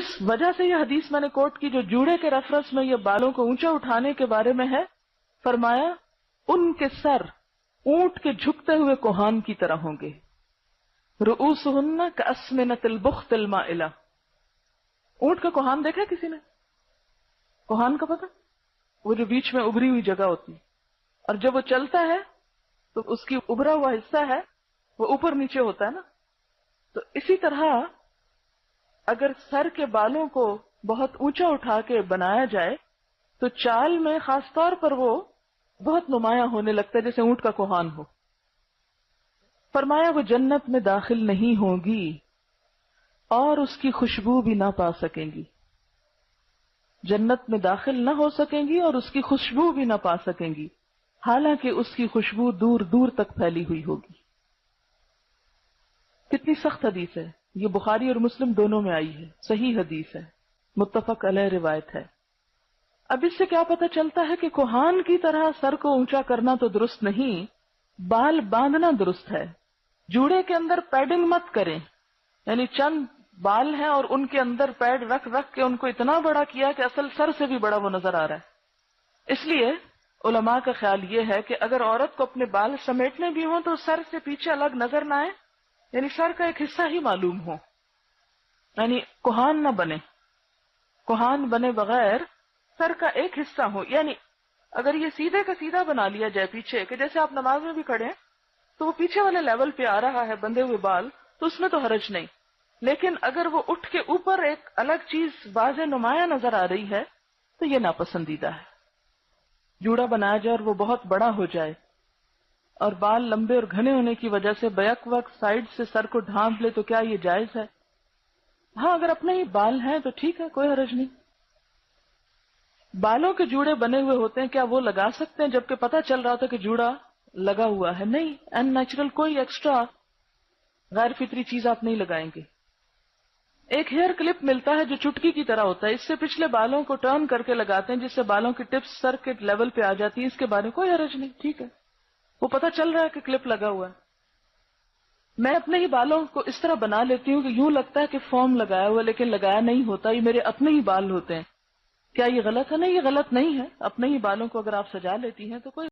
جس وجہ سے یہ حدیث میں نے کوٹ کی جو جوڑے کے ریفرنس میں یہ بالوں کو اونچا اٹھانے کے بارے میں ہے، فرمایا ان کے سر اونٹ کے جھکتے ہوئے کوہان کی طرح ہوں گے. رؤوسہن کاسمنۃ البخت المائلہ. اونٹ کا کوہان دیکھا کسی نے؟ کوہان کا پتہ؟ وہ جو بیچ میں ابری ہوئی جگہ ہوتی، اور جب وہ چلتا ہے تو اس کی ابھرا ہوا حصہ ہے وہ اوپر نیچے ہوتا ہے نا. تو اسی طرح اگر سر کے بالوں کو بہت اونچا اٹھا کے بنایا جائے تو چال میں خاص طور پر وہ بہت نمایاں ہونے لگتا ہے جیسے اونٹ کا کوہان ہو. فرمایا وہ جنت میں داخل نہیں ہوگی اور اس کی خوشبو بھی نہ پا سکیں گی. جنت میں داخل نہ ہو سکیں گی اور اس کی خوشبو بھی نہ پا سکیں گی، حالانکہ اس کی خوشبو دور دور تک پھیلی ہوئی ہوگی. کتنی سخت حدیث ہے یہ، بخاری اور مسلم دونوں میں آئی ہے، صحیح حدیث ہے، متفق علیہ روایت ہے. اب اس سے کیا پتہ چلتا ہے کہ کوہان کی طرح سر کو اونچا کرنا تو درست نہیں، بال باندھنا درست ہے. جوڑے کے اندر پیڈنگ مت کریں، یعنی چند بال ہیں اور ان کے اندر پیڈ رکھ رکھ کے ان کو اتنا بڑا کیا کہ اصل سر سے بھی بڑا وہ نظر آ رہا ہے. اس لیے علماء کا خیال یہ ہے کہ اگر عورت کو اپنے بال سمیٹنے بھی ہوں تو سر سے پیچھے الگ نظر نہ آئے، یعنی سر کا ایک حصہ ہی معلوم ہو، یعنی کوہان نہ بنے. کوہان بنے بغیر سر کا ایک حصہ ہو. یعنی اگر یہ سیدھے کا سیدھا بنا لیا جائے پیچھے کہ جیسے آپ نماز میں بھی کھڑے ہیں تو وہ پیچھے والے لیول پہ آ رہا ہے بندھے ہوئے بال، تو اس میں تو حرج نہیں. لیکن اگر وہ اٹھ کے اوپر ایک الگ چیز واضح نمایاں نظر آ رہی ہے تو یہ ناپسندیدہ ہے. جوڑا بنایا جائے اور وہ بہت بڑا ہو جائے اور بال لمبے اور گھنے ہونے کی وجہ سے بیک وقت سائڈ سے سر کو ڈھانپ لے تو کیا یہ جائز ہے؟ ہاں اگر اپنے ہی بال ہیں تو ٹھیک ہے، کوئی حرج نہیں. بالوں کے جوڑے بنے ہوئے ہوتے ہیں، کیا وہ لگا سکتے ہیں جبکہ پتہ چل رہا تھا کہ جوڑا لگا ہوا ہے؟ نہیں، ان نیچرل کوئی ایکسٹرا غیر فطری چیز آپ نہیں لگائیں گے. ایک ہیئر کلپ ملتا ہے جو چٹکی کی طرح ہوتا ہے، اس سے پچھلے بالوں کو ٹرن کر کے لگاتے ہیں جس سے بالوں کی ٹپس سر کے لیول پہ آ جاتی ہیں. اس کے بارے میں کوئی حرج نہیں، ٹھیک ہے، وہ پتہ چل رہا ہے کہ کلپ لگا ہوا ہے. میں اپنے ہی بالوں کو اس طرح بنا لیتی ہوں کہ یوں لگتا ہے کہ فارم لگایا ہوا لیکن لگایا نہیں ہوتا، یہ میرے اپنے ہی بال ہوتے ہیں. کیا یہ غلط ہے؟ نہیں، یہ غلط نہیں ہے. اپنے ہی بالوں کو اگر آپ سجا لیتی ہیں تو کوئی